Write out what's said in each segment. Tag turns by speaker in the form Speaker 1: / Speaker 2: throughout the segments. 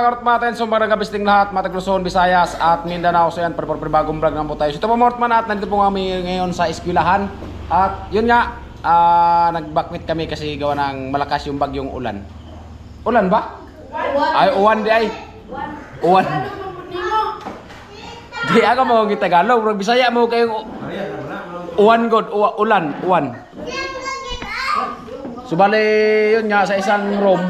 Speaker 1: karutmaten, so magandang gabi sa lahat, Matag Luzon, Visayas at Mindanao. So yan, bagong vlog na po tayo. So ito po Mortman at nandito po kami ngayon sa eskwelahan. At yun nga, nagbakwit kami kasi gawa ng malakas yung bagyong ulan. Ulan ba? Ay, uwan di ay. Uwan. Di ako mo ng Tagalog, pero Bisaya mo kayong uwan god, ulan, uwan. So bale, yun nga, sa isang room,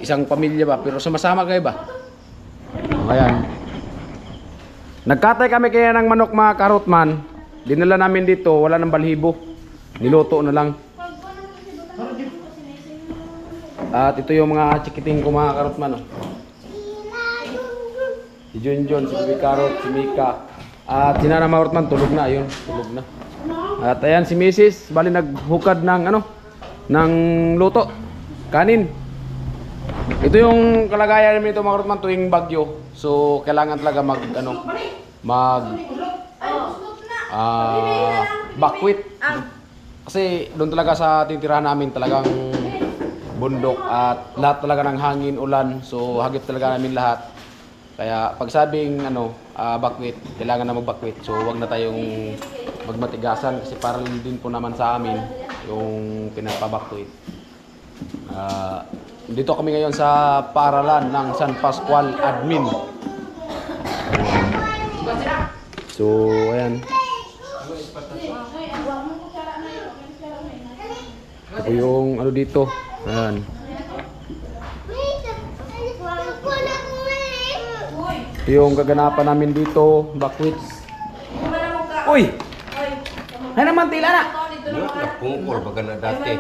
Speaker 1: isang pamilya ba, pero sumasama kayo ba? Ayan. Nagkatay kami kaya ng manok mga karotman. Dinala namin dito, wala nang balhibo. Niluto na lang. At ito yung mga chikiting ko mga karotman. Oh. Si Junjun, si Bibi Karot, si Mika. At si Nana Karotman, tulog na. Ayun, tulog na. At ayan si Mrs. Bali naghukad ng ng luto. Kanin. Ito yung kalagayan namin ito mga karotman tuwing bagyo. So kailangan talaga bakwit. Kasi doon talaga sa titirahan namin talagang bundok at lahat talaga ng hangin, ulan. So hagip talaga namin lahat. Kaya pag sabing bakwit, kailangan na magbakwit. So wag na tayong magmatigasan kasi para din po naman sa amin yung pinapabakwit. Dito kami ngayon sa paaralan ng San Pascual Admin. So ayan. Ito yung dito. Ayan. Ito yung kaganapan namin dito, bakwits. Uy! Ay naman tila na!
Speaker 2: Napungkol baga na dati.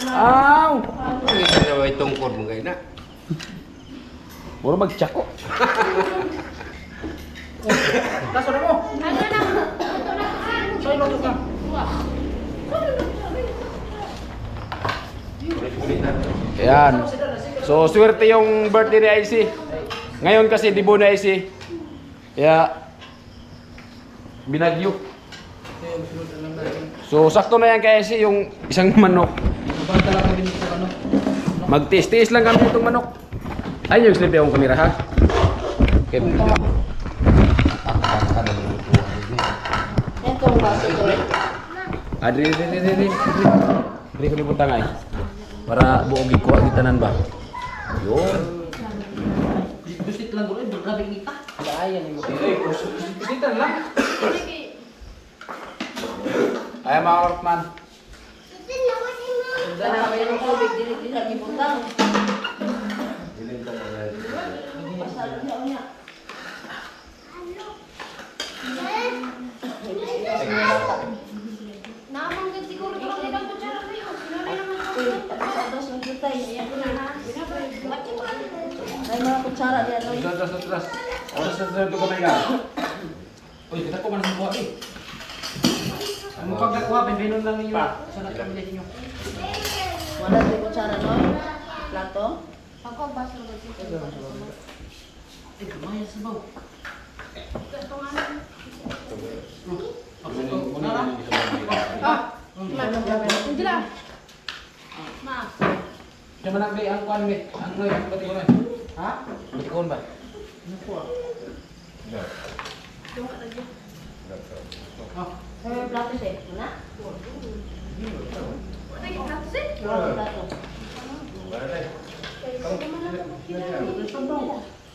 Speaker 1: Aw!
Speaker 2: Hindi na may tungkol mga ina.
Speaker 1: Puro magtsako. Kaso na mo! Soy loto ka. Ayan. So swerte yung birthday ni IC. Ngayon kasi dibo na IC. Kaya binagyo. So sakto na yan kay IC yung isang manok. Magtiis-tiis lang kami itong manok. Ay yung sleepy akong kamera ha. Okay. Dili ko libutan ay. Para buong ikuha gitanan ba? Yun.
Speaker 3: Gusit lang gulo, grabe kita.
Speaker 1: Ayan yung gusitan lang. Ay mga Ortman.
Speaker 3: Sana kami ng tubig, dili na ibutang. Pasado niya niya.
Speaker 4: Namanggit siguro ito lang ilang kutsara kayo. Sinulay naman ako.
Speaker 3: Pasado sa jutay. Ay mga kutsara diyan.
Speaker 1: Terus. Terus ko may ka. Uy, kita ko man sa buha eh. Ang pagkakuha, bibinon lang ninyo. Sana kami ninyo.
Speaker 3: Wala din kutsara no? Plato.
Speaker 4: Ako, baso ba siya?
Speaker 3: Ay, kumaya sa baw.
Speaker 4: Ito nga na. Hindi lang. Ma.
Speaker 1: Diyan man nagbay ang kuan mit. Ang roy, ang pati ko na. Ha? Batikon ba?
Speaker 3: Nakuha.
Speaker 4: Tungka lagi.
Speaker 3: Plato siya. Na?
Speaker 4: Wala yung plato siya?
Speaker 3: Wala plato.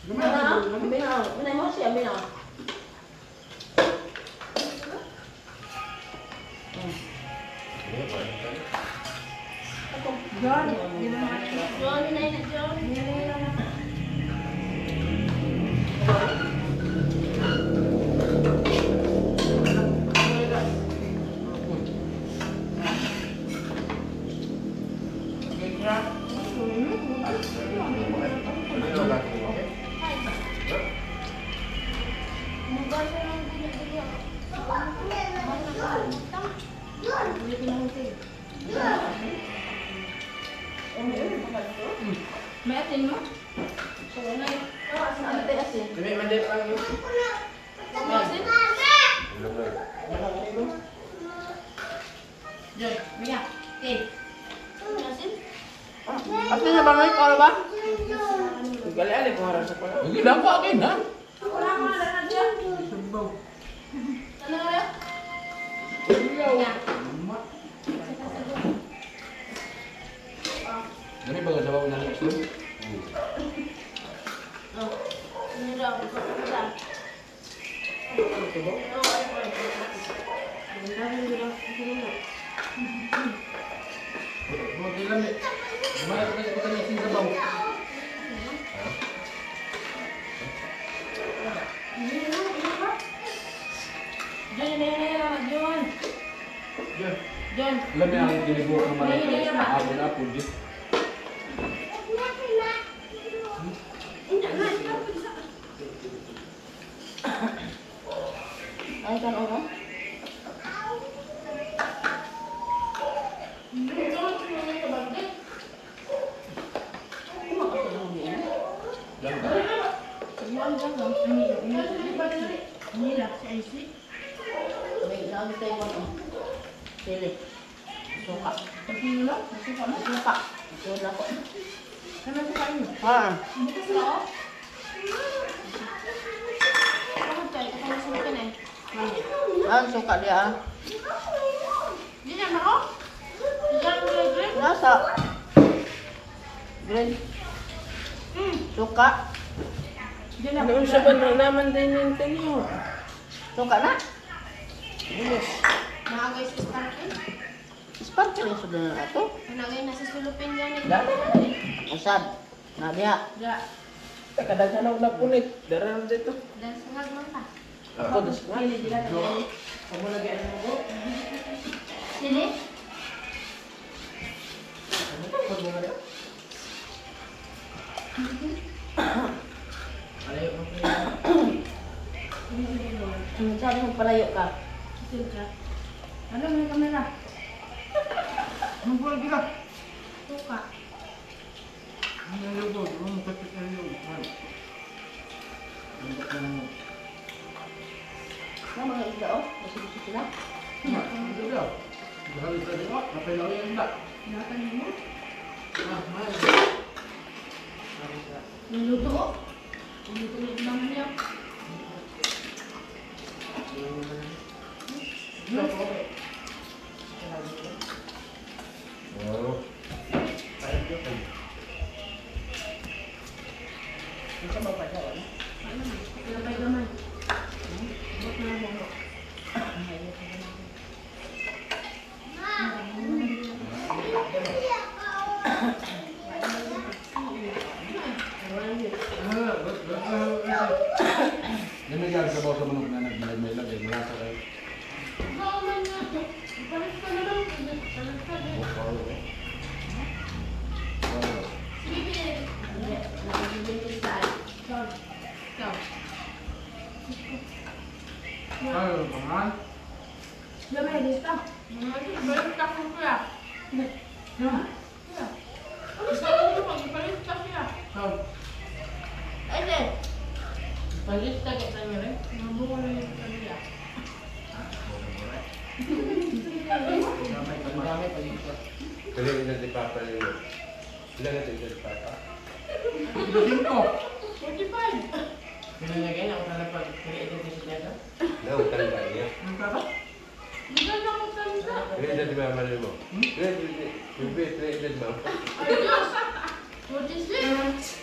Speaker 3: Minay mo siya, minay.
Speaker 4: John. John, minay na John. May atin mo? So, ano yun?
Speaker 3: Ate asin.
Speaker 1: Dili man din lang yun.
Speaker 4: May asin? Joy, Mia, okay. May asin?
Speaker 5: Ate na bangay ko ba? Gali-ali ko harap sa pala.
Speaker 1: Hindi lang ko akin, ha?
Speaker 4: Wala ko na lang dyan. Ano na?
Speaker 1: Dami ba sa bawa na gusto?
Speaker 3: Ini daw, ito sa.
Speaker 1: Huwag ilan eh. Gumayat ka sa kanya sin sabaw.
Speaker 4: John.
Speaker 1: Alam mo ang ginibuo ng malaki. Ako na po, di.
Speaker 3: Ay, kan ono?
Speaker 1: Lang ka.
Speaker 3: May lagi tayo ano? Sili. Suka. Suka. Suka ko.
Speaker 5: Ha. Ang suka dia. Nasa. Green. Suka.
Speaker 4: Doon sa banda naman din yung tanyo.
Speaker 5: Suka na.
Speaker 6: Naagay sa sparkle.
Speaker 5: Sparkle yung sudan na ito.
Speaker 6: Naagay na sa sulupin yan.
Speaker 5: Asad. Na dia.
Speaker 4: Kadaghan na punit. Daran dito.
Speaker 6: Dan sungag man pa.
Speaker 4: Ako das nga. Kamu lagi ano mo?
Speaker 6: Sili?
Speaker 3: Sabi mo palayo ka.
Speaker 4: Ano mo yung kamera?
Speaker 5: Ang buhay kita.
Speaker 6: Tuka.
Speaker 3: Na mga isda oh, kasi sila.
Speaker 4: Niluto ko. Niluto naman niya.
Speaker 2: Oh.
Speaker 4: Gamay-gamay. Buat na lang mo.
Speaker 1: Namigyan sa bawa sa manok na nagmay-may-lag. Malasa kayo.
Speaker 4: Gamay dito. Balik ka po kuya. Palista ka sa nyo rin. Nabuko na yung kanila.
Speaker 2: Kali na si Papa yun. Ilan na si Papa?
Speaker 4: 45.
Speaker 5: Pinanagay na ako na pag-create ito si Teta.
Speaker 2: Nautang ka niya.
Speaker 5: Ang papa?
Speaker 4: Hindi ka na magsalita.
Speaker 2: Ilan na si Mama rin mo? Ilan na si Mama?
Speaker 4: Ay, Diyos! 46.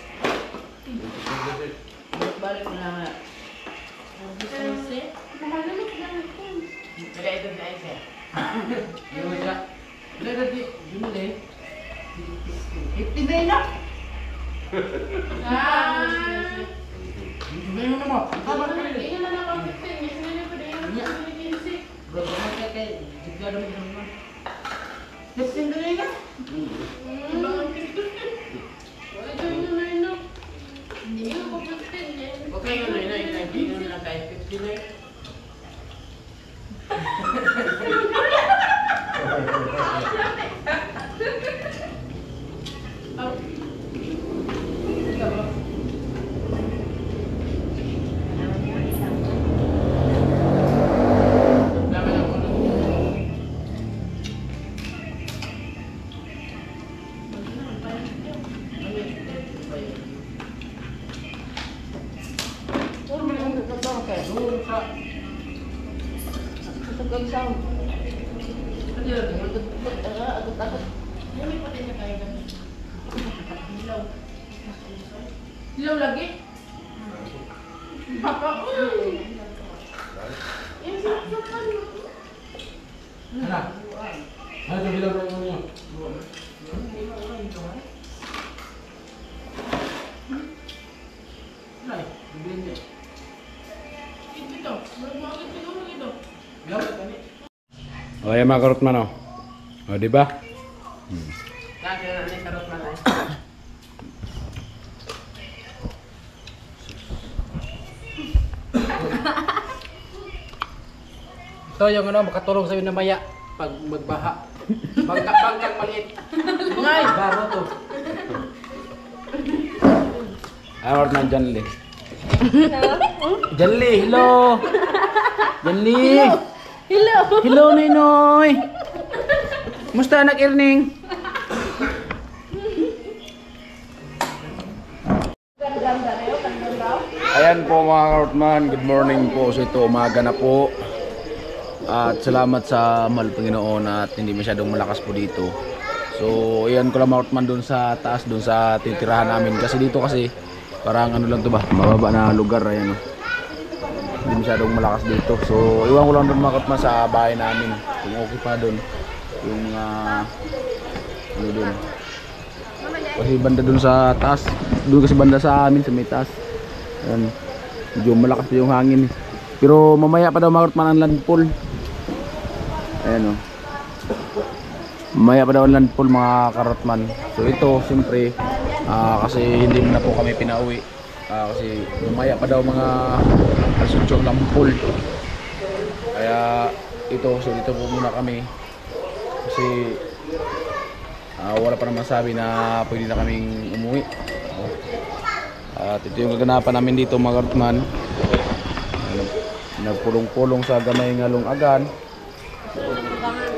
Speaker 5: Balik mo na nga.
Speaker 4: Mahalamig na ito.
Speaker 5: Kaya ito na isa. Yung siya. Ilan na di, yun na eh. 50 na yun na. Hindi mo na mo. Tama ka rin.
Speaker 4: Iyan na lang ang 15. Yes, na pa din ang 15.
Speaker 5: Bro, baka ka kay Jigado mo naman. 15 na yun na.
Speaker 4: Ibang ang 15. Wala dyan yun na yun. Hindi ako 15 yan.
Speaker 5: Okay yun na yun. Hindi na lang kahit 50 na yun. Laman ako nun.
Speaker 4: Wala na, parang
Speaker 3: Ito ko isa.
Speaker 5: Ano yun?
Speaker 3: Agot-agot.
Speaker 4: Hindi pa din niya kaya ganun. Hilaw.
Speaker 5: Ilaw lagi?
Speaker 4: Papa, yung sarap-sarap ano.
Speaker 5: Ano? Ano ito hilaw na yun? Ay, bibili niya.
Speaker 4: Ito. Bakit siguro ito?
Speaker 5: Ilaw na kani.
Speaker 1: O yan mga karotman o. O diba?
Speaker 5: Kaya na ni karot man ay. Ito yung ano, makatulong sa'yo na maya pag magbaha. Bangkang maliit. Ngay, baro to.
Speaker 1: Ano karotman Janli? Janli, hello! Janli!
Speaker 3: Hello.
Speaker 1: Hello Ninoy! Musta anak Erning? Ayan po mga karotman, good morning po. So ito umaga na po. At salamat sa mahal Panginoon at hindi masyadong malakas po dito. So ayan ko lang mga karotman doon sa taas, doon sa titirahan namin. Kasi dito kasi parang ano lang to ba, mababa na lugar. Ayan o. Hindi masyadong malakas dito. So iwan ko lang doon mga karotman sa bahay namin. Kung okay pa doon. Yung ano doon. Kasi banda doon sa taas. Doon kasi banda sa amin sa may taas. Ayan. Medyo malakas pa yung hangin. Pero mamaya pa daw mga karotman ang landfall. Ayan o. Mamaya pa daw ang landfall mga karotman. So ito siyempre kasi hindi na po kami pinauwi. Kasi mamaya pa daw mga alas-8 landfall. Kaya ito, so dito po muna kami. Kasi wala pa naman sabi na pwede na kaming umuwi. At ito yung kaganapan namin dito mga karotman. Nagpulong-pulong sa gamay nga lungagan.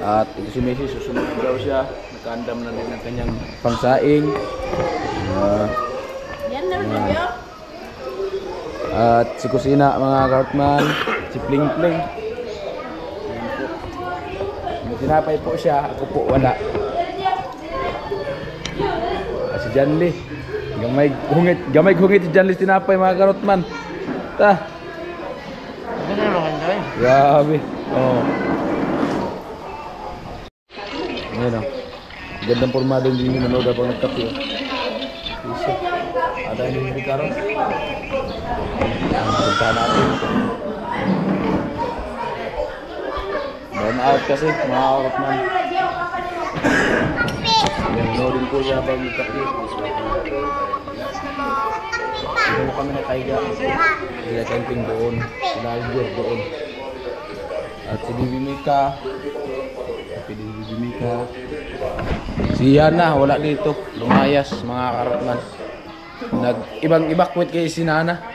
Speaker 1: At ito si Messi, susunod daw siya. Nakaandam na rin ng kanyang pangsaing.
Speaker 3: Yan na rin.
Speaker 1: At si Kusina mga karotman, si Pling Pling. May tinapay po siya, ako po wala. At si Janli, gamay hungit si Janli tinapay mga karotman. Ta. Grabe. Oh. Ayan o. Gandang pormado din yung manood habang nagkape. Ada yung Ricardo. Punta natin. Burn out kasi mga karotman. Manoodin ko siya habang nagkape. Hindi mo kami nakaiga. Sila camping doon. Sila Alger doon. At si Bibi Mika. Bibi Mika. Si Yana wala dito. Lumayas mga karotman. Ibang evacuate kay si Nana.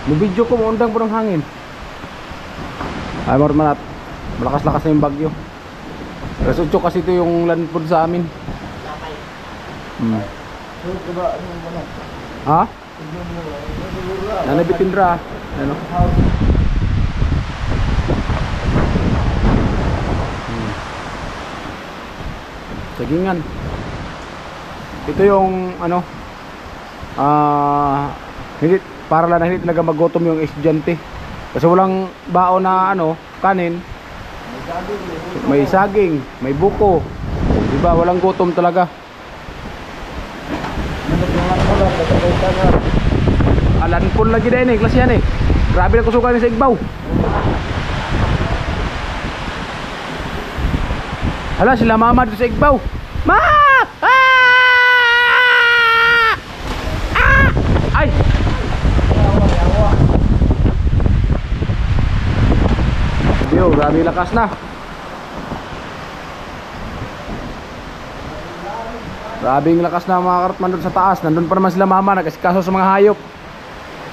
Speaker 1: Mubidyo ko, maundang po ng hangin. Ay marmanat. Malakas-lakas na yung bagyo. Alas 8 kasi ito yung landfall sa amin. Ha? Nanabitindra. Ano? Sagingan. Ito yung ano, hindi, para lang na hindi talaga magutom yung estudyante. Kasi walang baon na ano, kanin. May saging, may buko. Diba, walang gutom talaga. Alanpon lagi na yun eh, klase yan eh. Grabe na kusukan sa Igbaw. Hala, sila mama doon sa Igbaw. Ma! Ay! Yo, grabe lakas na. Grabing lakas na mga karotman doon sa taas. Nandun pa naman sila mama, nag-asikaso sa mga hayop.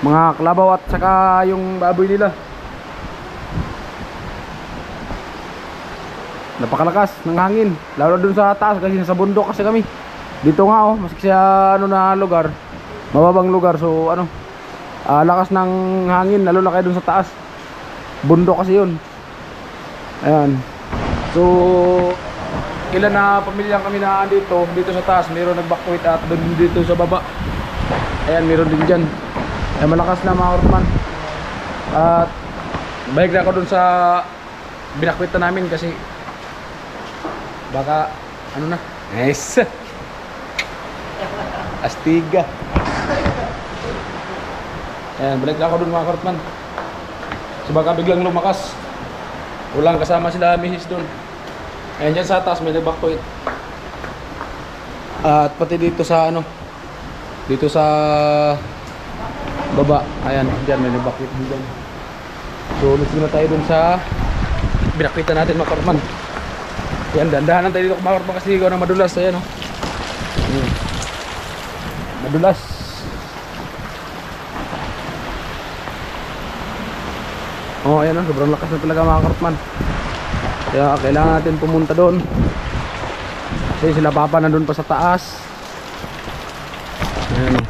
Speaker 1: Mga kalabaw at saka yung baboy nila. Napakalakas ng hangin. Lalo doon sa taas kasi nasa bundok kasi kami. Dito nga oh, maski sa ano na lugar, mababang lugar. So ano, lakas ng hangin lalo na kayo doon sa taas. Bundok kasi yun. Ayan. So ilan na pamilya kami na dito sa taas. Mayroon nag-evacuate at doon dito sa baba. Ayan, mayroon din dyan. Ay malakas na mga karotman. At balik na ako doon sa binakwita namin kasi baka ano na. Nice. Astiga. Ayan, balik na ako doon mga karotman. So baka biglang lumakas. Walang kasama sila misis doon. Ayan, dyan sa taas may nag-evacuate. At pati dito sa ano, dito sa baba. Ayan, dyan may nag-evacuate din dyan. So let's go na tayo dun sa binakwita natin mga karotman. Ayan, dandahanan tayo dito mga karotman kasi ikaw na madulas. Ayan o. Madulas. Oh, ayan o, sobrang lakas na talaga mga karotman. Kaya kailangan natin pumunta doon. Kasi sila papa nandun pa sa taas. Ayan o.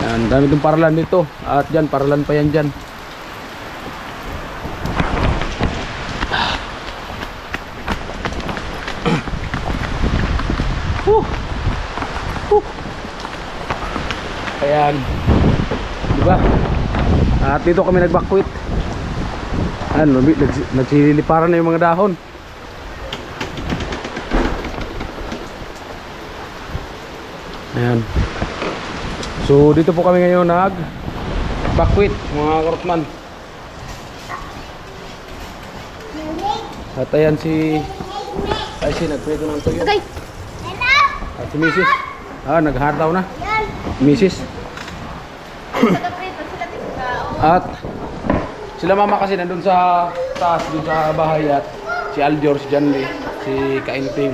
Speaker 1: Ayan, dami itong paralan dito. At dyan, paralan pa yan dyan. Ayan. Diba? At dito kami nag-evacuate. Ayan, nagsiliparan na yung mga dahon. Ayan. So dito po kami ngayon nag-evacuate mga karotman. At ayan si nagprito ng tuyo.
Speaker 6: Okay.
Speaker 1: At si Mrs. Naghataw na. Mrs. At sila mama kasi nandun sa taas, dun sa bahay. At si Aljor, si Janley, si Kainting.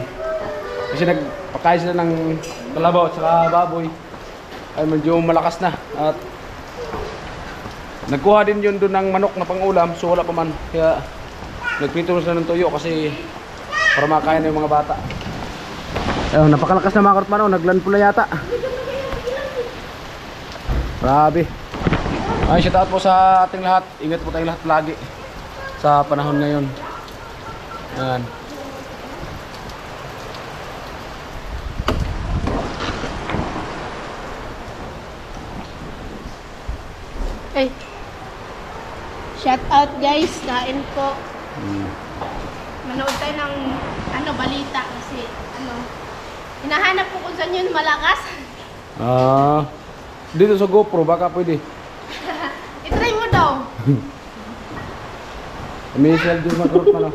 Speaker 1: Kasi nagpakain sila ng kalabaw at saka baboy. Ay medyo malakas na. At nagkuha din yun dun ng manok na pangulam. So wala pa man. Kaya nagprito sila ng tuyo kasi para makain ng mga bata. Ayun, napakalakas na mga karotman. Naglandfall na yata. Grabe. Ay, shout out po sa ating lahat. Ingat po tayong lahat lagi sa panahon ngayon. Ayan.
Speaker 6: Ay. Shout out guys, kain po. Manood tayo ng balita kasi hinahanap ko kung saan yun malakas.
Speaker 1: Dito sa GoPro baka pwede.
Speaker 6: I-try mo daw.
Speaker 1: May din mag-group man.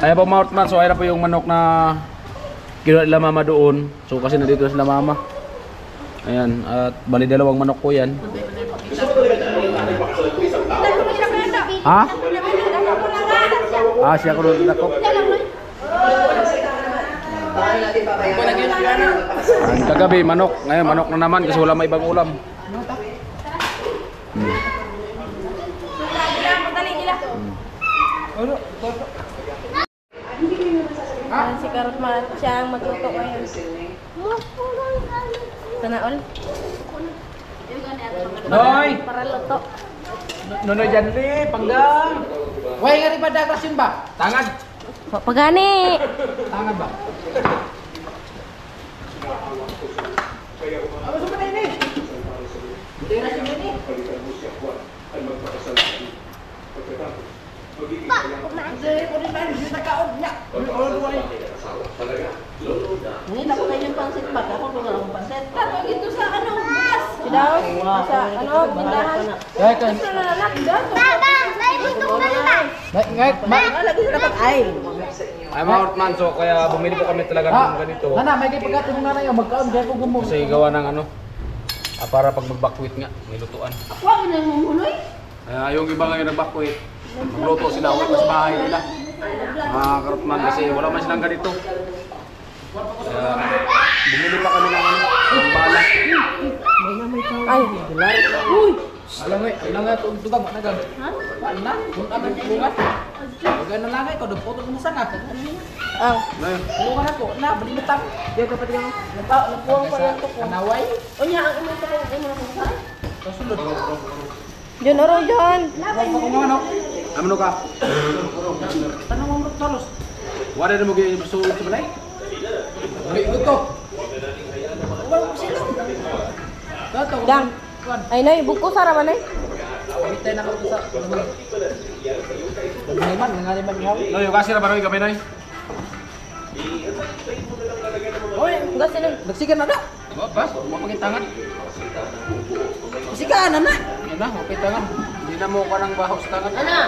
Speaker 1: Ayan po mga karotman, so ayan po yung manok na kinuha nila mama doon. So kasi nandito sila mama. Ayan, at bali dalawang manok po yan. Ha? Siya ko doon dako. Kagabi manok, ngayon manok na naman kasi wala may ibang ulam.
Speaker 5: Ano? Toto.
Speaker 3: Ayan si Karot Mat. Siya ang magluto ngayon. Sana all.
Speaker 5: Noy!
Speaker 3: Para luto.
Speaker 5: Nonoy Janli, panggang. Way nga rin ba dagas yun ba? Tangan.
Speaker 3: Pagani.
Speaker 5: Tangan ba? Ano sa mga ini? Hindi na siya ini. Hindi ko rin ba? Hindi nagkaon niya.
Speaker 3: Hindi na ko kanyang pansit pa. Ako kung alam pansit. Tapos ito sa ano, gas. Daw, sa ano, tindahan.
Speaker 5: Kaya kan.
Speaker 3: Gusto na lalaki daw. Baba, may lutong na lang. Lagi na dapat ay.
Speaker 1: Ay mga Ortman, so kaya bumili po kami talaga ng ganito.
Speaker 5: Nana, may kipagkatong na yun. Magkaon kaya ko gumo.
Speaker 1: Kasi gawa ng ano, para pag magbakwit nga, may lutuan.
Speaker 3: Huwag na mumunoy.
Speaker 1: Kaya yung iba ngayon nagbakwit, magluto sila ulit sa bahay nila. Mga Karotman, kasi wala man silang ganito. Kaya bumili pa kami ng ano, ng bala.
Speaker 3: Ay, bilar. Uy.
Speaker 5: Alam nga, tugang, managang. Paano na? Kung ano yung bungat. Huwag na lang ko, doon po sa nga.
Speaker 3: Ang.
Speaker 1: Ngayon,
Speaker 5: Tulungan ako, na, balimitang.
Speaker 3: Diyo kapag yung napuwang ko yan to ko.
Speaker 5: Kanaway.
Speaker 3: O niya, ang umay ko kung imo na kung saan.
Speaker 5: Kasunod.
Speaker 3: Diyon, oro, John.
Speaker 5: Huwag pa kung ano.
Speaker 1: ano ka?
Speaker 5: Tanong mo mga tolos.
Speaker 1: Wala na mo ganyan yung sulit sa balay?
Speaker 5: Balik ko to. Wala ko sila. Dato.
Speaker 3: Dang. Ay, nay, buko sara man ay.
Speaker 5: Bitay na ako sa. Nagniman, nanganiman niya.
Speaker 1: No, yung kasi na baroy kami na
Speaker 5: Oy,
Speaker 3: Enggak sila.
Speaker 5: nagsigan na na.
Speaker 1: Bas, mapagitangan.
Speaker 5: Sigan na na.
Speaker 1: Yan na, mapagitangan. Hindi na mo ka ng bahaw sa tangan.
Speaker 3: Ana.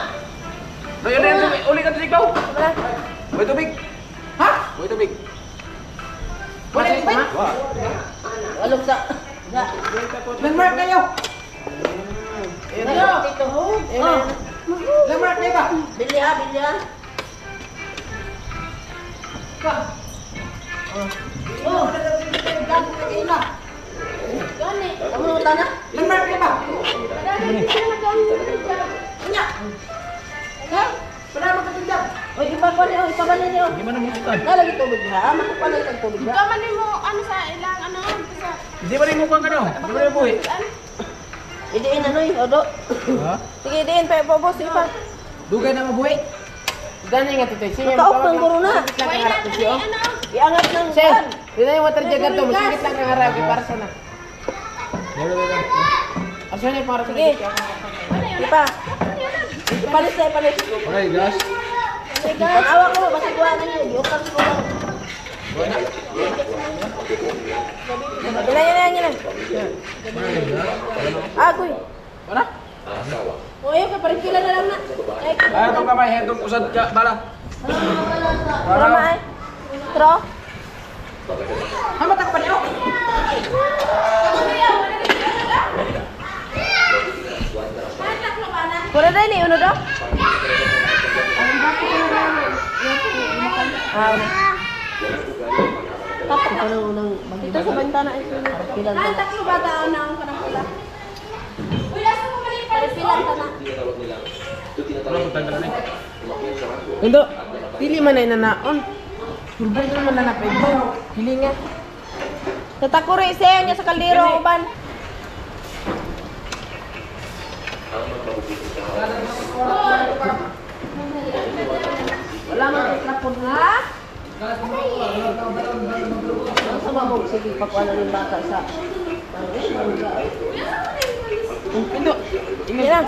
Speaker 1: No, yun na yan, uli ka ito ikaw.
Speaker 3: Wala.
Speaker 1: Boy tubig.
Speaker 5: Ha?
Speaker 1: Boy tubig.
Speaker 5: Wala ko ba?
Speaker 1: Wah.
Speaker 3: Alok sa.
Speaker 5: Landmark kayo.
Speaker 3: Ano? Tito ho.
Speaker 5: Landmark kayo ba?
Speaker 3: Bili ha, bili ha.
Speaker 5: Oh.
Speaker 3: Gani. Kamu nang utana?
Speaker 5: Landmark kayo ba? Nya. Ha? Wala mo katindam.
Speaker 3: Oy, ibabali oh, ibabali niyo.
Speaker 5: Gimana mo ikan?
Speaker 3: Nalagi tubig ha. Makapalay kang tubig ha.
Speaker 4: Kaman mo ano sa ilang ano sa
Speaker 5: Hindi ba rin mo kang ano? Hindi ba rin buhi?
Speaker 3: Idiin ano yung odo.
Speaker 5: Ha?
Speaker 3: Sige, idiin pa ibabos ipa.
Speaker 5: Dugay na mabuhi.
Speaker 3: Gani nga titoy. Makaok ng corona.
Speaker 4: Why not ano?
Speaker 3: Iangat ng buwan.
Speaker 5: Dito yung water jug to, masigit lang kang harap para sa na. Asa niya para sa
Speaker 3: Sige. Ipa. Ipalis na ipalis.
Speaker 1: Okay, guys.
Speaker 3: Pag-awa ko, masiguanan niyo. Giukan ko lang. Yan na. Agoy.
Speaker 5: Wala?
Speaker 3: O ayun, kaparikila na lang na. Ay,
Speaker 1: Ay, itong kamay, hendong kusad ka, bala.
Speaker 3: para maay. Tro.
Speaker 5: Hamat ako pa niyo.
Speaker 3: Kuna dahil ni uno do? Tapos ko nang unang dito sa bintana ito. Pilan ta. Taklo ba ta na ang kanang pula? Kuya sa mo mali pa pilan ta na.
Speaker 5: Hindi. Dili man ay nanaon. Turbay naman na napay.
Speaker 3: Hilinga. Tatakuri siya niya sa kaldero uban. Wala man ang trapon ha? Sa mamog, sige, pakuha na yung bata sa...
Speaker 5: Hindi.
Speaker 3: Yan na.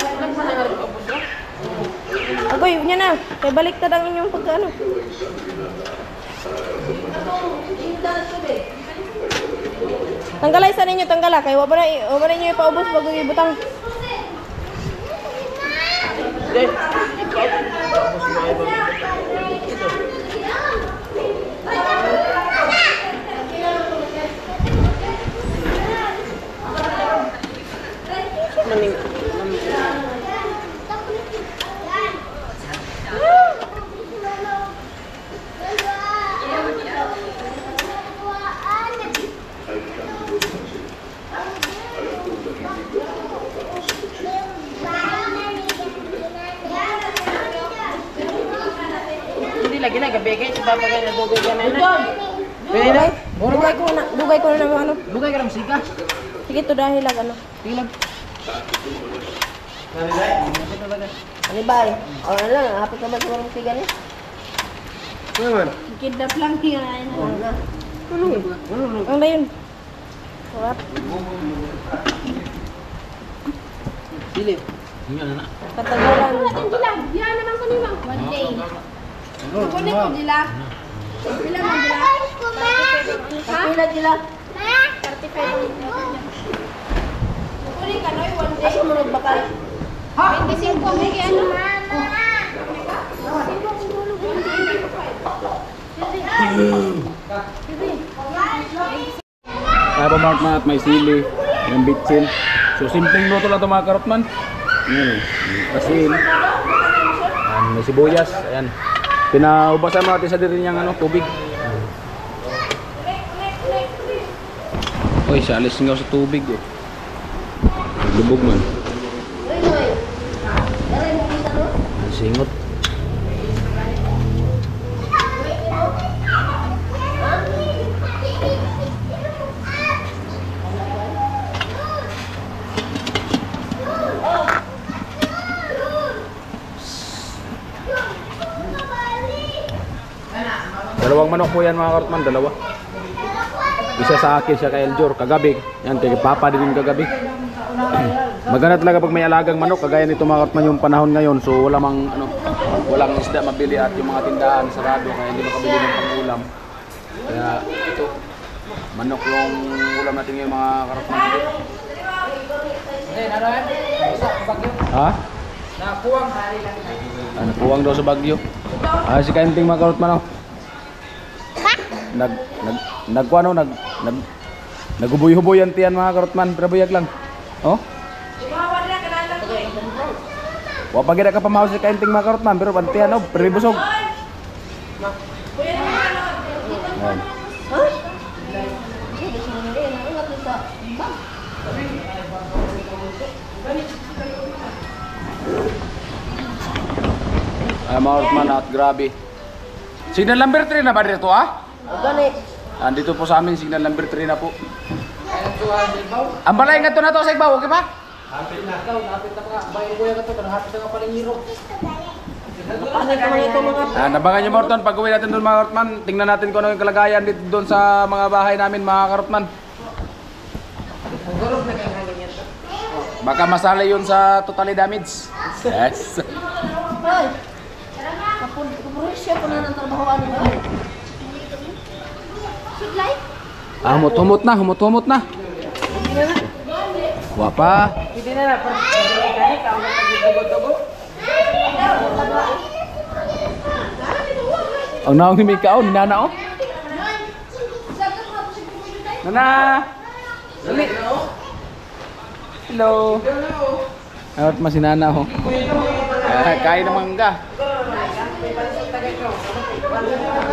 Speaker 3: Agoy, yan na. Kaya baliktad ang inyong pagkano. Tanggalay sa ninyo, tanggala. Kaya wala na ninyo ipaubos bago ibutang.
Speaker 5: na, gabigay. Sa babagay na dugay ka na.
Speaker 3: Dugay ko na naman ano.
Speaker 5: Dugay ka na musika.
Speaker 3: Sige to dahil lang ano.
Speaker 5: Tilag.
Speaker 3: Ano ba eh? O ano lang, hapit naman sa marong sigan eh.
Speaker 2: Ano man?
Speaker 6: Kidnap lang yun. Ayun na.
Speaker 3: Ang na yun. Sarap.
Speaker 5: Silip.
Speaker 3: Katagalan.
Speaker 6: Yan naman ko niyo. One day. Kukunin ko nila. Sila man nila.
Speaker 3: Kapilat sila.
Speaker 6: 35. Kukunin ka noy one day.
Speaker 3: Asa mo nagbakal?
Speaker 6: 25 may ano.
Speaker 1: Kaya pa Mark at may sili, yung bitsin. So simpleng luto lang ito mga karotman. Ayan, asin. Ayan, may sibuyas. Ayan. Pinaubasan natin sa diri niyang tubig. Uy, salis nga sa tubig. Oh. Lubog man. Ang singot. Dalawang manok po yan mga karotman, dalawa. Isa sa akin, siya kay Eljor, kagabi. Yan, kay Papa din yung kagabi. Maganda talaga pag may alagang manok, kagaya nito mga karotman yung panahon ngayon. So wala mang, walang isda mabili at yung mga tindahan sarado, kaya hindi makabili ng pangulam. Kaya ito, manok yung ulam natin ngayon mga karotman. Ha?
Speaker 5: Nakuwang.
Speaker 1: Nakuwang daw sa Bagyo. Si Kainting mga karotman. Nagubuy-huboyan tiyan mga karotman, pero buyag lang. Oh? Wa pa gid ka pamahaw si Kainting mga karotman, pero pantiyan pero busog. Ayan. Ay mga karotman at grabe. Signal number 3 na ba dito
Speaker 3: Gani.
Speaker 1: Andito po sa amin, signal number 3 na po. Ang balay nga to na to sa ibaw, okay ba?
Speaker 5: Hapit na ka. Bayo ko yan ito. Hapit na ka palingiro.
Speaker 3: Paano ka mga ito mga
Speaker 1: Nabangan nyo Morton, pag uwi natin doon mga karotman, tingnan natin kung ano yung kalagayan dito doon sa mga bahay namin mga karotman. Baka masala yun sa totally damage. Yes.
Speaker 3: Hoy! Kapurusya ko na ng trabahoan mo.
Speaker 6: Suglay?
Speaker 1: Humot na. Wa pa.
Speaker 5: Hindi na na. Kani ka. Ang nagdugo-dugo.
Speaker 1: Ang naong himig ka, ninana Nana! Dali! Hello! Ayot masinana kain naman ka.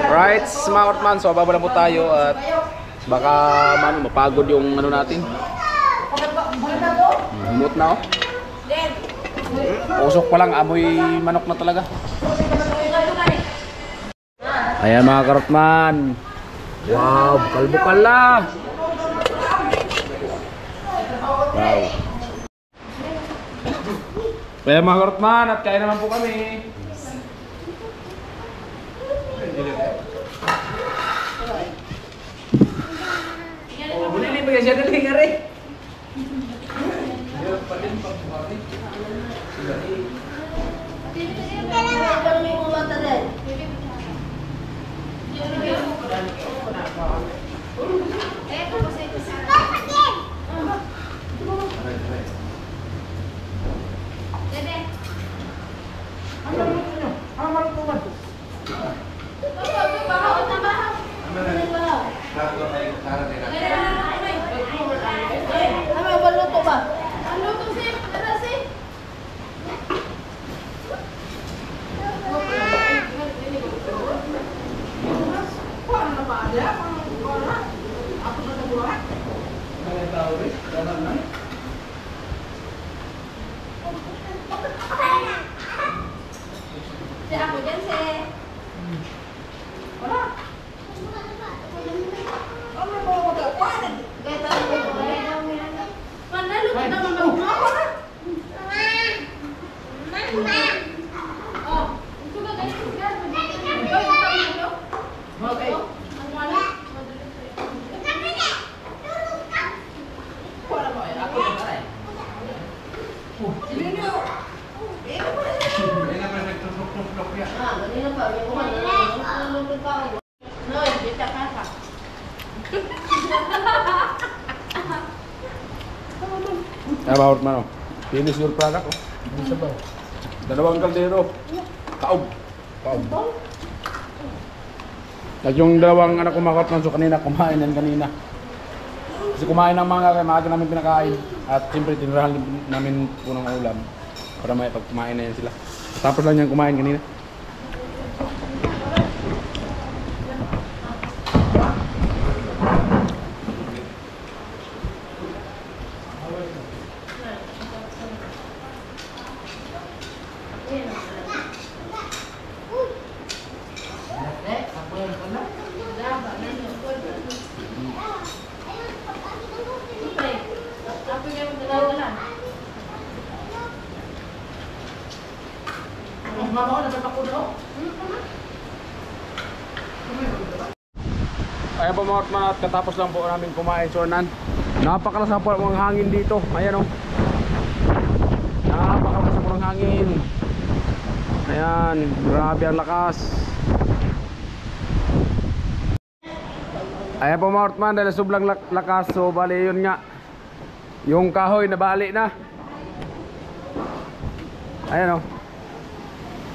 Speaker 1: Right, mga karotman, so bababa po tayo at baka mapagod yung natin. Humot na Usok pa lang, amoy manok na talaga. Ayan mga karotman. Wow, kalbukal na. Wow. Kaya mga karotman, at kaya naman po kami. Bulili ba siya dali nga rin?
Speaker 3: Ano ba luto ba?
Speaker 6: Ano to si? Ano si? Si ako dyan si.
Speaker 1: Kaya ba, Hortman, oh. Finish your product, oh. Dalawang kaldero. Kaob. At yung dalawang anak ko mga Hortman, so kanina, kumain yan kanina. Kasi kumain ng mga maaga namin pinakain. At siyempre, tinirahan namin po ng ulam. Para may pag kumain na yan sila. Tapos lang yan kumain kanina. Ayan po mga Hortman, at katapos lang po namin kumain. So napakalakas po ang hangin dito. Ayan o. Napakalakas po ang hangin. Ayan, grabe ang lakas. Ayan po mga Hortman, dahil sobrang lakas. So bali yun nga, yung kahoy nabali na. Ayan o,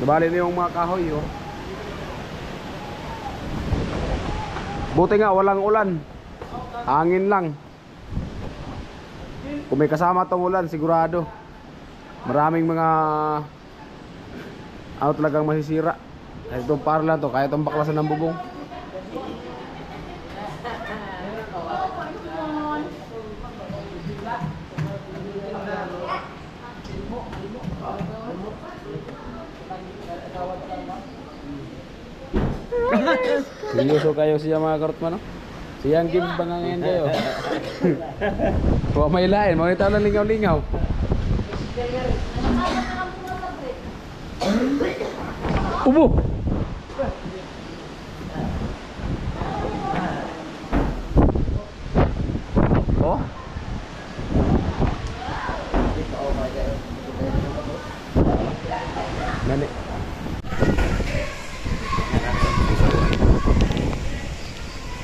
Speaker 1: nabali na yung mga kahoy o. Buti nga walang ulan. Hangin lang. Kung may kasama tong ulan, sigurado maraming mga talagang masisira. Kahit itong par lang to, kaya itong baklasan ng bubong. Seryoso kayo siya mga Hortman, no? Siyang game ba nga ngayon kayo? Huwag may lain, mga itaw lang lingaw-lingaw. Ubo! Oh? Nani?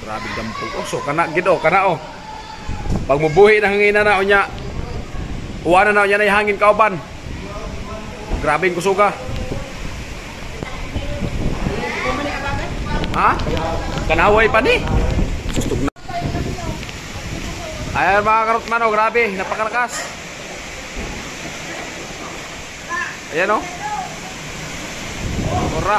Speaker 1: Grabe dampog. Oh, so kana gid oh, kana oh. Pag mubuhi ng hangin na nya. Uwan na nya na hangin kauban. Grabe ang kusuga. Ha? Kanaway pa ni. Sustog na. Ayan mga Hortman, oh, grabe, napakalakas. Ayan oh. Ora.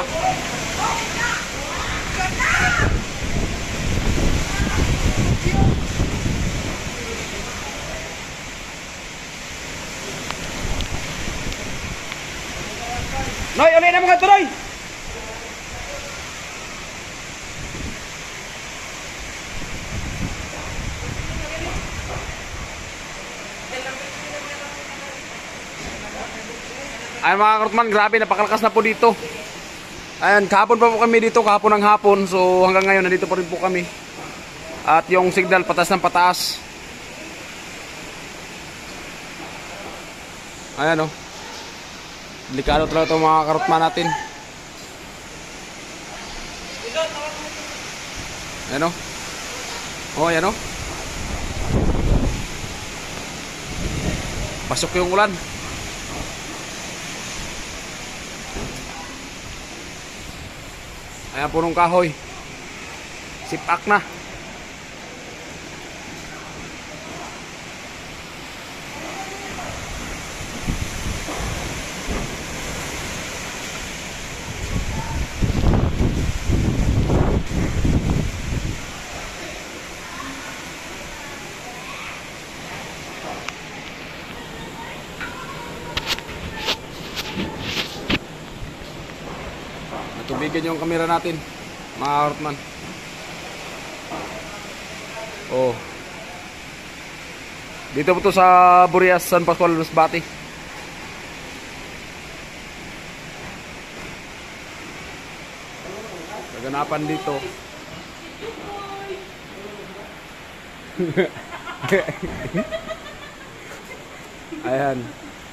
Speaker 1: Noy, ulit na mga tuloy! Ayan mga Hortman, grabe, napakalakas na po dito. Ayan, kahapon pa po kami dito, kahapon ng hapon. So hanggang ngayon, nandito pa rin po kami. At yung signal, patas ng pataas. Ayan oh. Delikado talaga itong mga Hortman natin. Ayan o. Oh, ayan o. Pasok yung ulan. Ayan punong kahoy. Sipak na. Tubigan yung kamera natin, mga Hortman. Oh. Dito po to sa Burias, San Pascual, Masbate. Kaganapan dito. Ayan.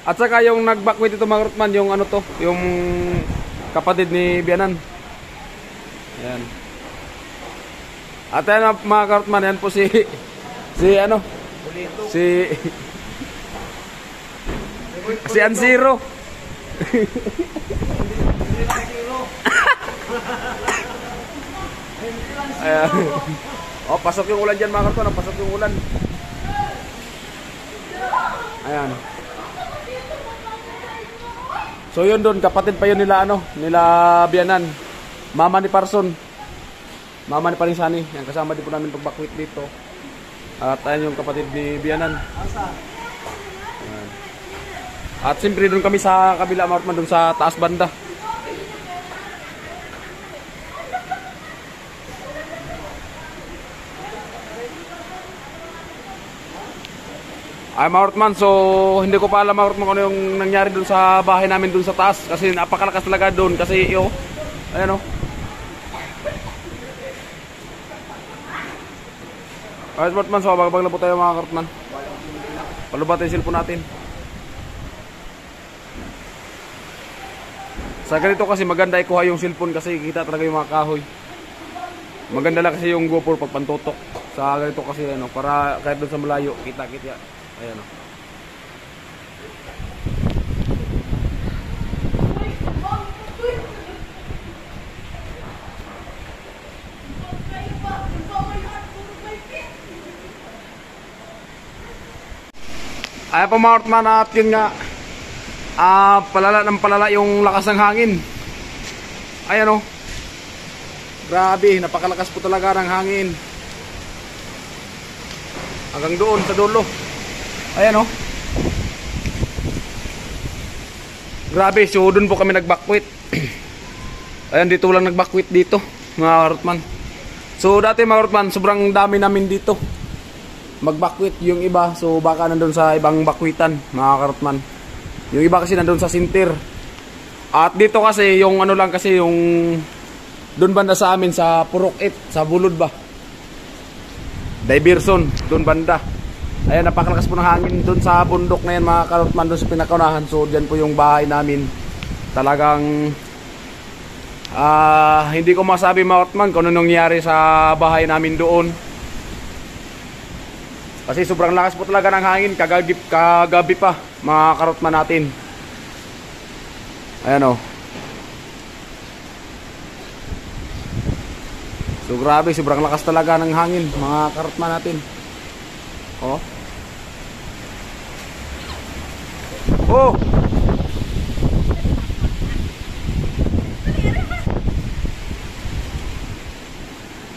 Speaker 1: At saka yung nagbakwit ito mga Hortman, yung ano to, yung kapatid ni Bianan. Ayan. At ayan mga Hortman, yan po si ano? Si Si Anziro. Ayan. Oh, pasok yung ulan dyan mga karton. Pasok yung ulan. Ayan. So yun doon, kapatid pa yun nila nila Bianan. Mama ni Parson. Mama ni Parinsani. Yan, kasama din po namin pagbakwit dito. At ayan yung kapatid ni Bianan. Ayan. At siyempre doon kami sa kabila, Martman, doon sa taas banda. Ay, Martman, so hindi ko pa alam, Martman, kung ano yung nangyari doon sa bahay namin doon sa taas. Kasi napakalakas talaga doon. Kasi ayan o. Alright, Martman, so bagbag na po tayo mga Martman. Palubat yung cellphone natin. Sa ganito kasi maganda ikuha yung cellphone kasi kita talaga yung mga kahoy. Maganda lang kasi yung GoPro pag pantutok. Sa ganito kasi para kahit doon sa malayo, kita-kita. Ayan o. Ayan po mga Martman, at yun nga, palala ng palala yung lakas ng hangin. Ayan o. Grabe, napakalakas po talaga ng hangin. Hanggang doon sa dulo. Ayan o. Grabe, so doon po kami nagbakwit. Ayan, dito lang nagbakwit dito mga Martman. So dati mga Martman, sobrang dami namin dito magbakwit. Yung iba, so baka nandun sa ibang bakwitan mga Martman. Yung iba kasi nandun sa sintir. At dito kasi yung lang kasi yung doon banda sa amin sa Purok-it, sa Bulod ba, Diverson, doon banda. Ayan, napakalakas po ng hangin doon sa bundok na yan mga Martman, doon sa pinakaunahan. So dyan po yung bahay namin. Talagang hindi ko masabi mga Martman kung ano nangyari sa bahay namin doon. Kasi sobrang lakas po talaga ng hangin. Kagabi pa mga Martman natin. Ayan o. So grabe, sobrang lakas talaga ng hangin mga Martman natin. Oh. Oh.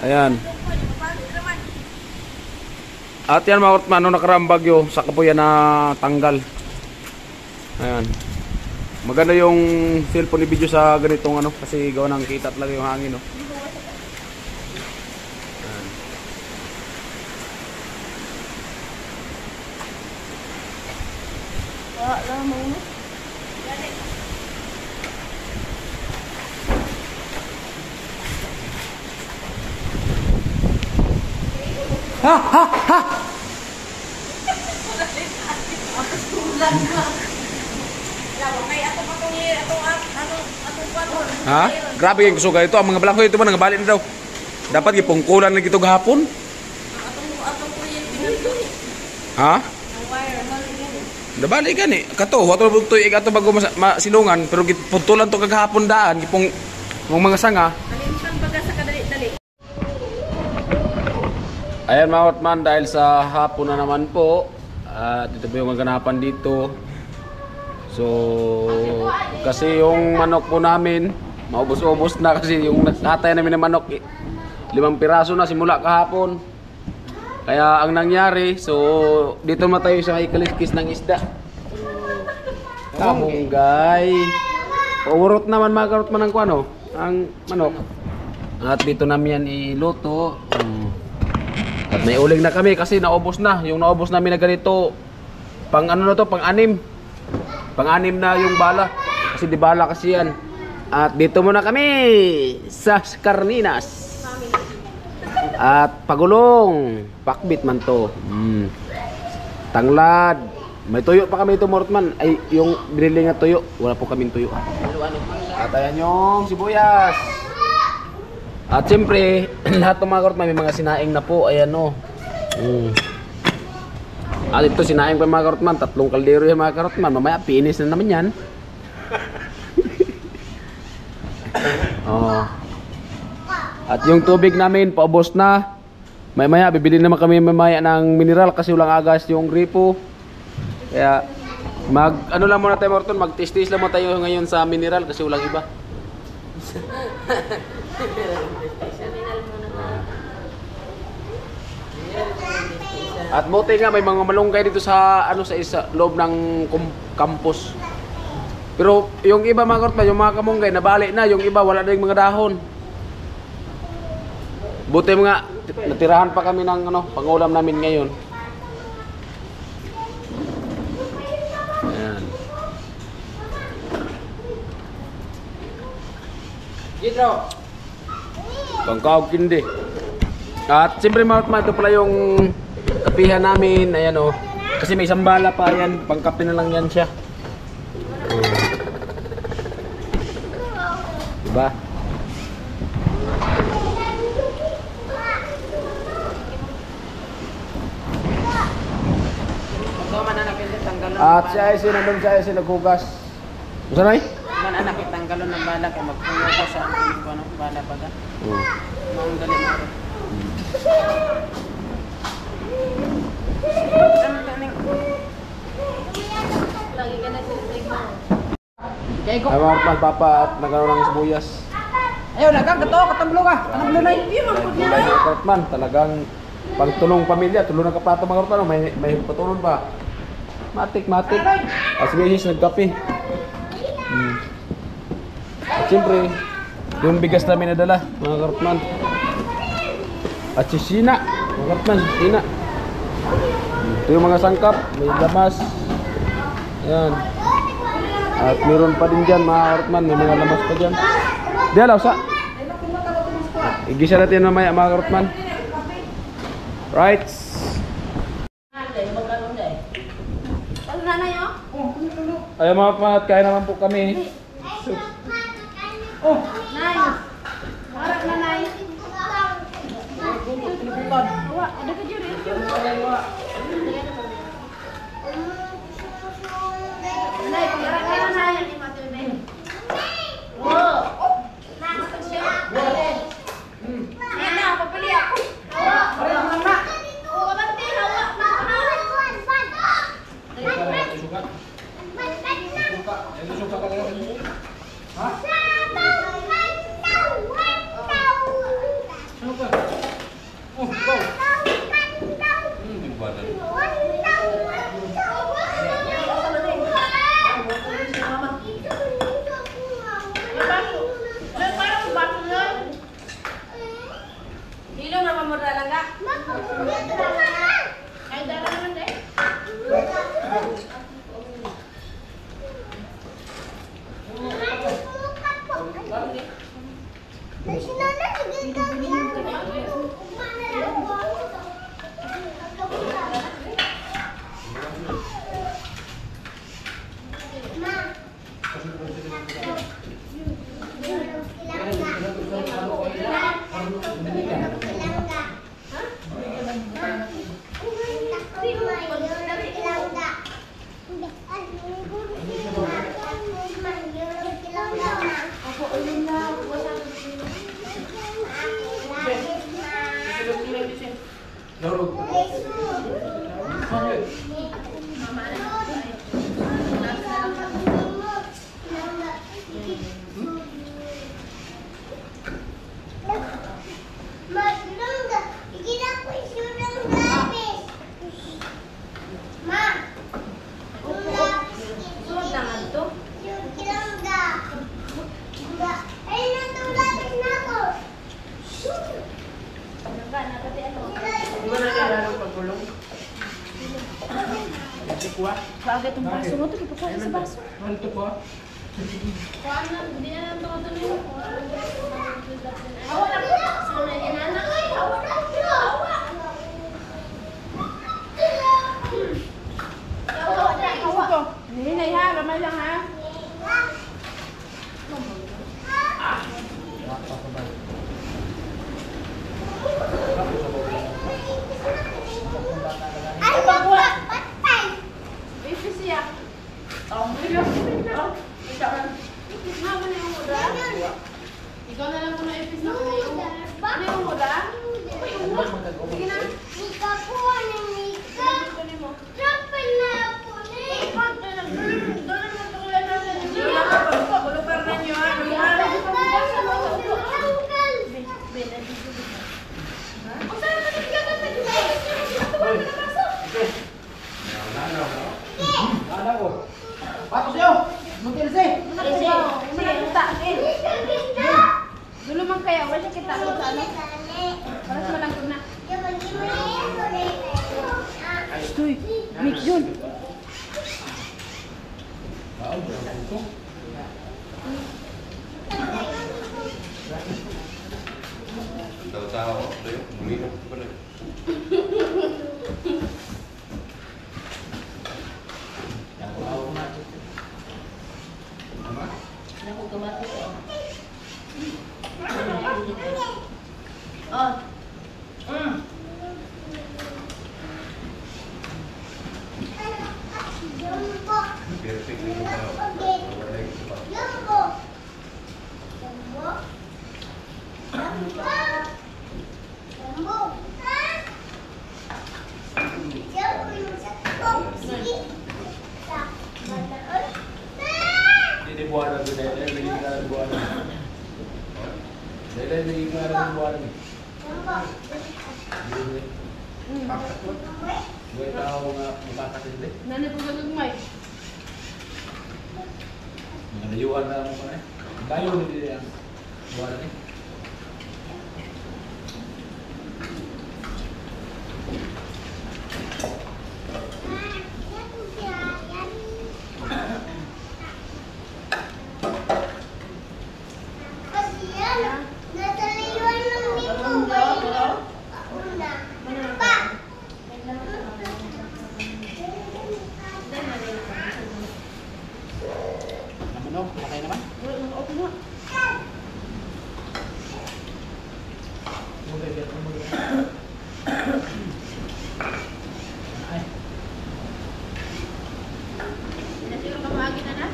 Speaker 1: Ayan. At yan mga Martman, nung nakaraang bagyo, saka po yan na tanggal. Ayan. Maganda yung cellphone ni video sa ganitong kasi gawa ng kita talaga yung hangin
Speaker 3: Lamang mo.
Speaker 1: Ha ha ha. Ha? Grabe yung kusuga ito. Ang mga balanghoy ito man nangabalik na daw. Dapat gipungkulan lang ito gahapon. Ha? Nabalik kan kato wato bugtoy ato bago masilungan pero puntulan to kagahapon daan gipong mga sanga.
Speaker 3: Alimtan baga sa kadali-dali.
Speaker 1: Ayan mga Martman, dahil sa hapon na naman po at ito po yung maganapan dito. So kasi yung manok po namin maubos-ubos na kasi yung natay namin ng manok 5 piraso na simula kahapon. Kaya ang nangyari, so dito naman tayo sa may kaliskis ng isda. Kamunggay. Uurot naman mga Martman ng ang manok. At dito namin yan iluto. At may uling na kami kasi naubos na. Yung naubos namin na ganito, pang pang-anim. Pang-anim na yung bala. Kasi di bala kasi yan. At dito muna kami sa Carninas. At pagulong, pakbit man to. Tanglad. May tuyo pa kami ito, Martman. Ay, yung binili nga tuyo. Wala po kaming tuyo. At ayan yung sibuyas. At siyempre, lahat ng mga Martman may mga sinaing na po. Ayan o. At ito sinaing pa mga karotman, 3 kaldero yan mga karotman. Mamaya finish na naman yan. Oh. At yung tubig namin paubos na. Maya bibili naman kami mamaya ng mineral kasi walang agas yung gripo. Kaya ano lang muna tayo Morton, mag-test-test lang muna tayo ngayon sa mineral kasi walang iba. At buti nga may mga malunggay dito sa sa loob ng campus. Pero yung iba mga karotman, yung mga kamunggay nabali na, yung iba wala na yung mga dahon. Buti mga natirahan pa kami ng pangulam namin ngayon. Ayan.
Speaker 5: Dito.
Speaker 1: Pangkaog kindi. At siyempre mga karotman, ito pala yung kapihan namin. Ayan kasi may isang bala pa yan. Pangkape na lang yan siya. Diba? At siya ay sinandun siya ay sinaghugas. Gusto na eh?
Speaker 5: Man anak itanggalon ng bala kay magpungo ka sa bala baga. Maong dali mo.
Speaker 6: Lagi ka na sinisig mo.
Speaker 5: Kay ko.
Speaker 1: Ay mga karotman, papa at nagkaroon ng sibuyas.
Speaker 5: Ayo dagang kato, katamblo ka. Katamblo na.
Speaker 1: Gulay mga karotman, talagang pagtulong pamilya, tulungan ka plato mga karotman, may patulong pa. Matik. As beses nagkape. At siyempre, yung bigas namin nadala, mga karotman. At sisina, mga karotman, sisina. Ito yung mga sangkap, may lamas. Ayan. At meron pa din dyan, mga karotman, may mga lamas pa dyan. Di alaw sa. Igisa natin mamaya, mga karotman. Right.
Speaker 6: Ano nanay
Speaker 1: Ay mga kapatid, kaya naman po kami.
Speaker 6: Nay. Harap nanay. Wa, ada ka jud. Nay, pagharap ka nanay ni Matune. Wow. Nana, papili ako. Hawa. Mama. Oh, abante hawa. Hilo na mamura lang ka. Ay, dala naman deh. Bagay itong baso mo, ito ipapasok sa baso.
Speaker 5: Ano to po?
Speaker 6: Kuhaan na, hindi na lang ito katuloy. Awa na po. Sino na inanak? Ay, awa na po. Awa. Awa na, awa. Hindi na ha, ramay lang ha. Ay, pagwa.
Speaker 5: Patos yun! Mungkin sih!
Speaker 6: Dulu man kaya, wala siya kita sa ano. Para sa malangkod na.
Speaker 5: Stoy! Mix yun!
Speaker 2: Tahu-tahu, tuh, minum bener.
Speaker 5: Oh.
Speaker 2: Biar sih minum tahu.
Speaker 1: Ini buah lagi, lagi kita buah lagi. Lagi kita buah lagi. Gue tahu nggak buka ini.
Speaker 6: Nanay po gagagmay.
Speaker 1: Nangayuan na mo pa eh. Layo ni dia. Buah lagi.
Speaker 5: Naman no? Patay naman? Ay.
Speaker 6: Nasirang kamahagi na na.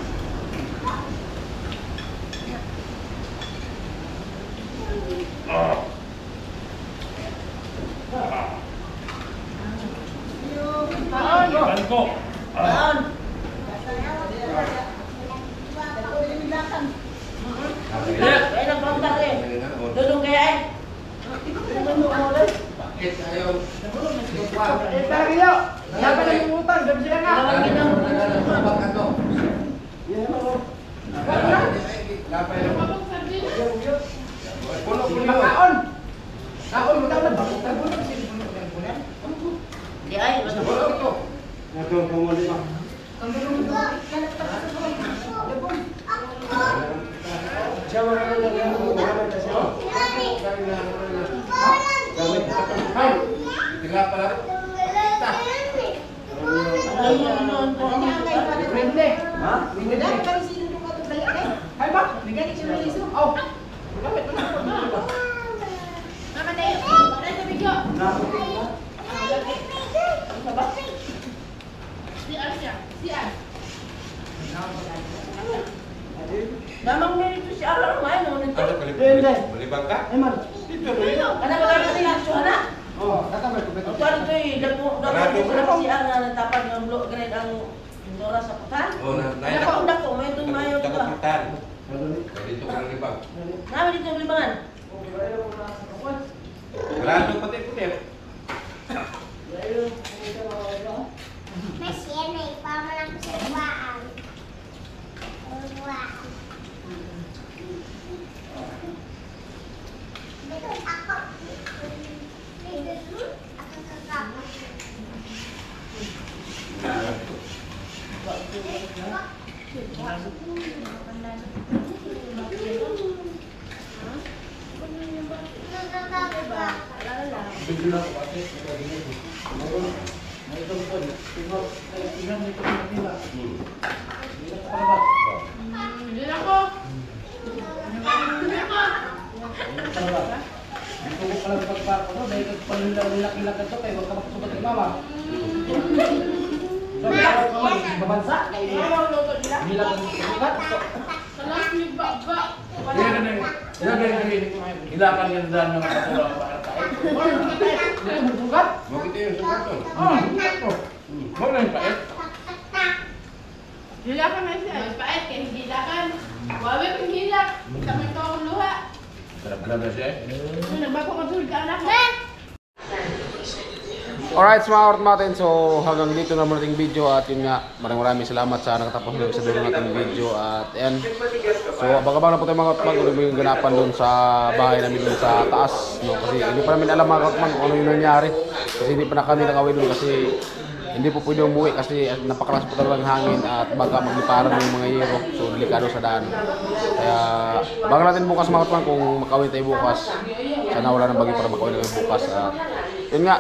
Speaker 1: Bangko.
Speaker 5: Dudung kaya eh.
Speaker 2: Sakit ayo.
Speaker 5: Lagi yuk. Siapa yang ngutang? Gak bisa nggak?
Speaker 6: Kapag sabi na.
Speaker 5: Lima kaon. Kaon mo dapat bakit terbunuh sih bulan. Di ay,
Speaker 6: Mama tayo. Ano sa bigyo? CR siya. CR.
Speaker 5: Namang merito si Alar mo ay no nito.
Speaker 2: Ada beli bangka?
Speaker 5: Emang.
Speaker 2: Itu beli.
Speaker 5: Kana ba ka nila suhana?
Speaker 1: Oh, kata mereka
Speaker 5: Ang tuwan ko eh, dapo si Ar na natapan ng blok grade ang Dora sa putan.
Speaker 2: Oh, naik.
Speaker 5: Nakaundak ko, may itong mayo
Speaker 2: Takut
Speaker 5: dito.
Speaker 2: hutan. Jadi itu kan libang.
Speaker 5: Namin dito yung libangan.
Speaker 2: Beradu pati putih.
Speaker 6: Hindi na ko.
Speaker 5: Dito ko lang pagpako, no? Dahil pagpalulak-ilak ito, kaya huwag ka makasubat kay mama. So, kaya ka man, babansa, kaya hilak ang sugat.
Speaker 6: Sa last week ba?
Speaker 1: Hilakan yan dyan ng katulong ang bakal tayo.
Speaker 5: Dito mo sugat.
Speaker 2: Mau kita yang suka tuh.
Speaker 1: Huwag na yung pait.
Speaker 6: Hilakan na siya. Pait kaya hindi hilakan. Wawi kung hilak. Kami ito ang luha.
Speaker 1: Sarap na siya eh.
Speaker 6: Nagbago ka tulad ka anak mo.
Speaker 1: Alright, mga natin. So, hanggang dito na muna ating video. At yun nga, maraming salamat sa nakatapos na sa dulo nating video. At yan. So, abang-abang na po tayo mga katman kung ano yung ganapan doon sa bahay namin doon sa taas. No? Kasi hindi pa namin alam mga katman kung ano yung nangyari. Kasi hindi pa na kami nakawin doon kasi hindi po pwede umuwi kasi napakalakas po talagang hangin at baka magliparan ng mga yero. So, delikado sa daan. Kaya, abangan natin bukas mga katman kung makawin tayo bukas. Sana wala nang bagay para makawin namin bukas. At yun nga.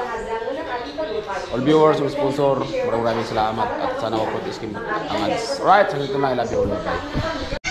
Speaker 1: All viewers, sponsor, maraming salamat at sana ako po iskim ang ads. Alright, so dito lang, I love you all. Bye.